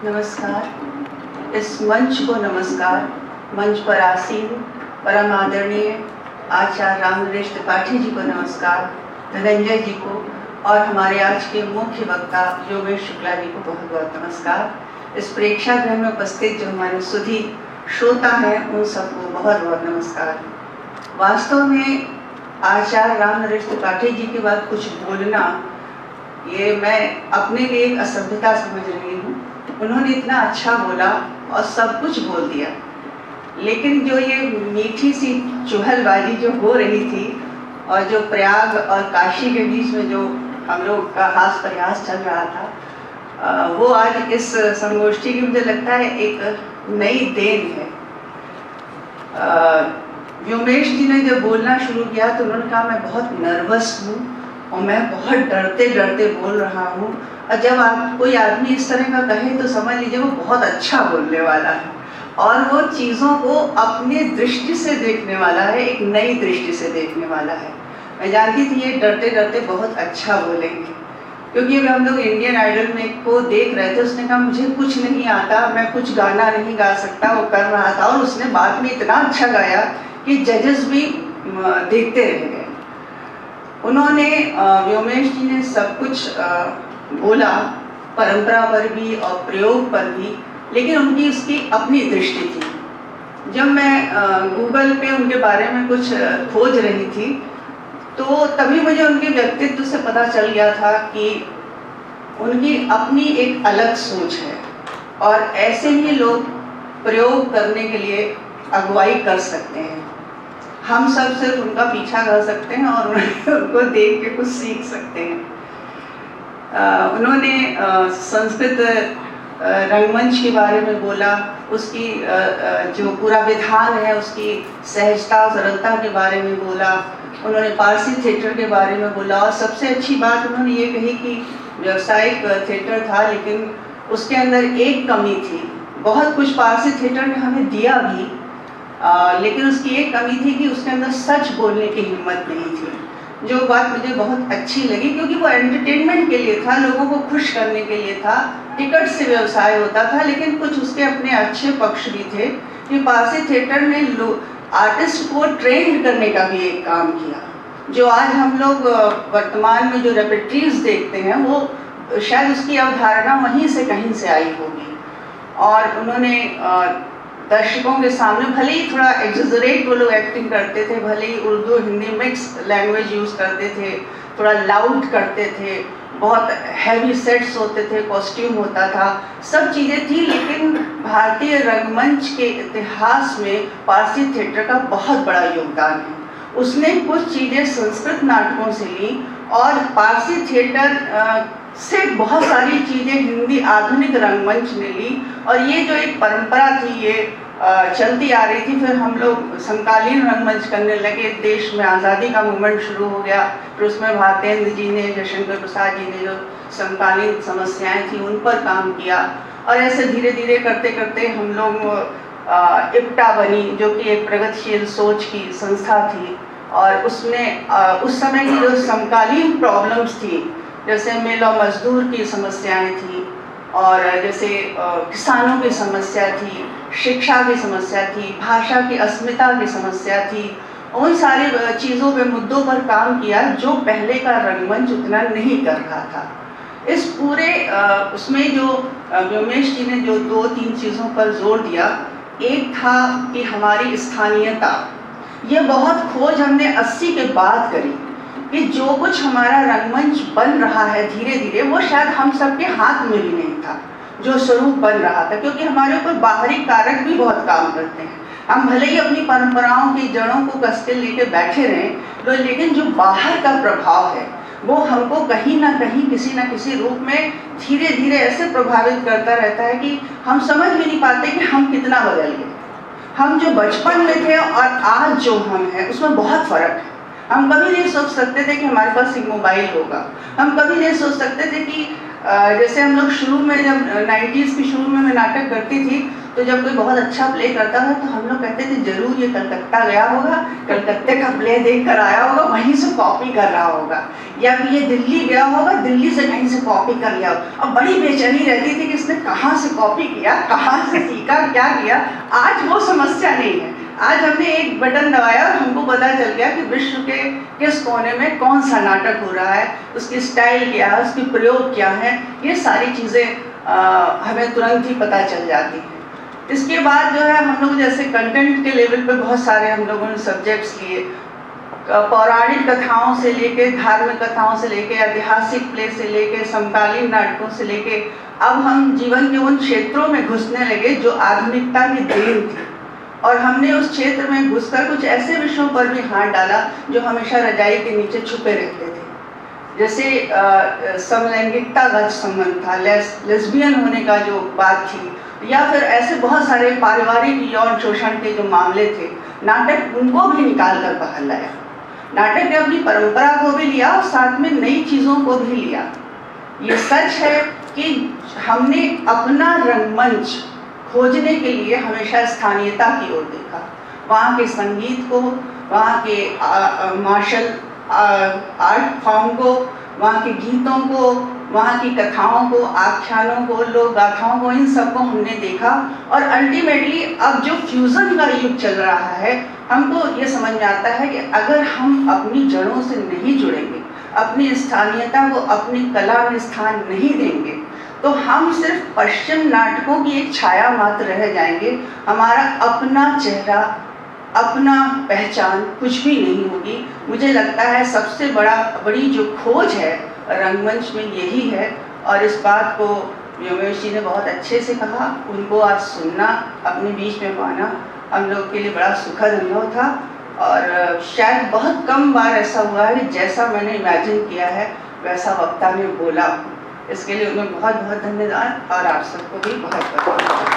नमस्कार। इस मंच को नमस्कार। मंच पर आसीन परम आदरणीय आचार्य रामनरेश त्रिपाठी जी को नमस्कार, धनंजय जी को और हमारे आज के मुख्य वक्ता योगेश शुक्ला जी को बहुत बहुत नमस्कार। इस प्रेक्षागृह में उपस्थित जो हमारे सुधी श्रोता हैं उन सबको बहुत बहुत नमस्कार। वास्तव में आचार्य रामनरेश त्रिपाठी जी के बाद कुछ बोलना ये मैं अपने लिए एक असभ्यता समझ रही हूँ। उन्होंने इतना अच्छा बोला और सब कुछ बोल दिया, लेकिन जो ये मीठी सी चुहलबाजी जो हो रही थी और जो प्रयाग और काशी के बीच में जो हम लोग का हास प्रयास चल रहा था, वो आज इस संगोष्ठी की मुझे लगता है एक नई देन है। व्योमेश जी ने जब बोलना शुरू किया तो उन्होंने कहा मैं बहुत नर्वस हूँ और मैं बहुत डरते डरते बोल रहा हूँ, और जब आप कोई आदमी इस तरह का कहे तो समझ लीजिए वो बहुत अच्छा बोलने वाला है और वो चीज़ों को अपनी दृष्टि से देखने वाला है, एक नई दृष्टि से देखने वाला है। मैं जानती थी ये डरते डरते बहुत अच्छा बोलेंगे, क्योंकि अभी हम लोग इंडियन आइडल में को देख रहे थे। उसने कहा मुझे कुछ नहीं आता, मैं कुछ गाना नहीं गा सकता, वो कर रहा था और उसने बाद में इतना अच्छा गाया कि जजेस भी देखते रह गए। उन्होंने व्योमेश जी ने सब कुछ बोला, परंपरा पर भी और प्रयोग पर भी, लेकिन उनकी उसकी अपनी दृष्टि थी। जब मैं गूगल पे उनके बारे में कुछ खोज रही थी तो तभी मुझे उनके व्यक्तित्व से पता चल गया था कि उनकी अपनी एक अलग सोच है और ऐसे ही लोग प्रयोग करने के लिए अगुवाई कर सकते हैं। हम सब सिर्फ उनका पीछा कर सकते हैं और उनको देख के कुछ सीख सकते हैं। उन्होंने संस्कृत रंगमंच के बारे में बोला, उसकी जो पूरा विधान है उसकी सहजता सरलता के बारे में बोला। उन्होंने पारसी थिएटर के बारे में बोला और सबसे अच्छी बात उन्होंने ये कही कि व्यावसायिक थिएटर था लेकिन उसके अंदर एक कमी थी। बहुत कुछ पारसी थिएटर ने हमें दिया भी, लेकिन उसकी एक कमी थी कि उसके अंदर सच बोलने की हिम्मत नहीं थी, जो बात मुझे बहुत अच्छी लगी, क्योंकि वो एंटरटेनमेंट के लिए था, लोगों को खुश करने के लिए था, टिकट से व्यवसाय होता था। लेकिन कुछ उसके अपने अच्छे पक्ष भी थे कि पारसी थिएटर ने आर्टिस्ट को ट्रेंड करने का भी एक काम किया। जो आज हम लोग वर्तमान में जो रेपेट्रीज देखते हैं वो शायद उसकी अवधारणा वहीं से कहीं से आई होगी। और उन्होंने दर्शकों के सामने भले ही थोड़ा एग्जैजरेट वो लोग एक्टिंग करते थे, भले ही Urdu Hindi mix language use करते थे, थोड़ा लाउड करते थे, बहुत हैवी सेट्स होते थे, कॉस्ट्यूम होता था, सब चीज़ें थी, लेकिन भारतीय रंगमंच के इतिहास में पारसी थिएटर का बहुत बड़ा योगदान है। उसने कुछ चीज़ें संस्कृत नाटकों से ली और पारसी थिएटर से बहुत सारी चीज़ें हिंदी आधुनिक रंगमंच ने ली, और ये जो एक परंपरा थी ये चलती आ रही थी। फिर हम लोग समकालीन रंगमंच करने लगे, देश में आज़ादी का मूवमेंट शुरू हो गया, फिर उसमें भारतेंद्र जी ने, जयशंकर प्रसाद जी ने जो समकालीन समस्याएं थी उन पर काम किया, और ऐसे धीरे धीरे करते करते हम लोग इप्टा बनी, जो कि एक प्रगतिशील सोच की संस्था थी, और उसमें उस समय की जो समकालीन प्रॉब्लम्स थी, जैसे मिल और मजदूर की समस्याएं थी, और जैसे किसानों की समस्या थी, शिक्षा की समस्या थी, भाषा की अस्मिता की समस्या थी, उन सारी चीज़ों पे मुद्दों पर काम किया जो पहले का रंगमंच उतना नहीं कर रहा था। इस पूरे उसमें जो व्योमेश जी ने जो 2-3 चीज़ों पर जोर दिया, एक था कि हमारी स्थानीयता, ये बहुत खोज हमने 80 के बाद करी कि जो कुछ हमारा रंगमंच बन रहा है धीरे धीरे वो शायद हम सबके हाथ में भी नहीं था, जो स्वरूप बन रहा था, क्योंकि हमारे ऊपर बाहरी कारक भी बहुत काम करते हैं। हम भले ही अपनी परंपराओं की जड़ों को कसके लेके बैठे रहें, लेकिन जो बाहर का प्रभाव है वो हमको कहीं ना कहीं किसी न किसी रूप में धीरे धीरे ऐसे प्रभावित करता रहता है कि हम समझ भी नहीं पाते कि हम कितना बदल गए। हम जो बचपन में थे और आज जो हम हैं उसमें बहुत फ़र्क है। हम कभी नहीं सोच सकते थे कि हमारे पास एक मोबाइल होगा, हम कभी नहीं सोच सकते थे कि जैसे हम लोग शुरू में जब 90s की शुरू में मैं नाटक करती थी तो जब कोई बहुत अच्छा प्ले करता था तो हम लोग कहते थे जरूर ये कलकत्ता गया होगा, कलकत्ते का प्ले देख कर आया होगा, वहीं से कॉपी कर रहा होगा, या फिर ये दिल्ली गया होगा, दिल्ली से कहीं से कॉपी कर लिया। अब बड़ी बेचैनी रहती थी कि इसने कहाँ से कॉपी किया, कहाँ से सीखा, क्या किया। आज वो समस्या नहीं है। आज हमने एक बटन दबाया और हमको पता चल गया कि विश्व के किस कोने में कौन सा नाटक हो रहा है, उसकी स्टाइल क्या है, उसकी प्रयोग क्या है, ये सारी चीज़ें हमें तुरंत ही पता चल जाती हैं। इसके बाद जो है हम लोग जैसे कंटेंट के लेवल पे बहुत सारे हम लोगों ने सब्जेक्ट्स लिए, पौराणिक कथाओं से लेके, धार्मिक कथाओं से लेके, ऐतिहासिक प्ले से लेके, समकालीन नाटकों से लेके, अब हम जीवन के उन क्षेत्रों में घुसने लगे जो आधुनिकता की देन थी, और हमने उस क्षेत्र में घुसकर कुछ ऐसे विषयों पर भी हाथ डाला जो हमेशा रजाई के नीचे छुपे रहते थे। जैसे समलैंगिकतागत संबंध था, लेस्बियन होने का जो बात थी, या फिर ऐसे बहुत सारे पारिवारिक यौन शोषण के जो मामले थे, नाटक उनको भी निकाल कर बाहर लाया। नाटक ने अपनी परंपरा को भी लिया और साथ में नई चीज़ों को भी लिया। ये सच है कि हमने अपना रंगमंच खोजने के लिए हमेशा स्थानीयता की ओर देखा, वहाँ के संगीत को, वहाँ के मार्शल आर्ट फॉर्म को, वहाँ के गीतों को, वहाँ की कथाओं को, आख्यानों को, लोक गाथाओं को, इन सबको हमने देखा। और अल्टीमेटली अब जो फ्यूज़न का युग चल रहा है, हमको ये समझ में आता है कि अगर हम अपनी जड़ों से नहीं जुड़ेंगे, अपनी स्थानीयता को, अपनी कला में स्थान नहीं देंगे, तो हम सिर्फ पश्चिम नाटकों की एक छाया मात्र रह जाएंगे। हमारा अपना चेहरा, अपना पहचान कुछ भी नहीं होगी। मुझे लगता है सबसे बड़ी जो खोज है रंगमंच में यही है, और इस बात को व्योमेश जी ने बहुत अच्छे से कहा। उनको आज सुनना, अपने बीच में पाना हम लोग के लिए बड़ा सुखद अनुभव था, और शायद बहुत कम बार ऐसा हुआ है कि जैसा मैंने इमेजिन किया है वैसा वक्ता ने बोला। इसके लिए उन्हें बहुत बहुत धन्यवाद, और आप सबको भी बहुत बहुत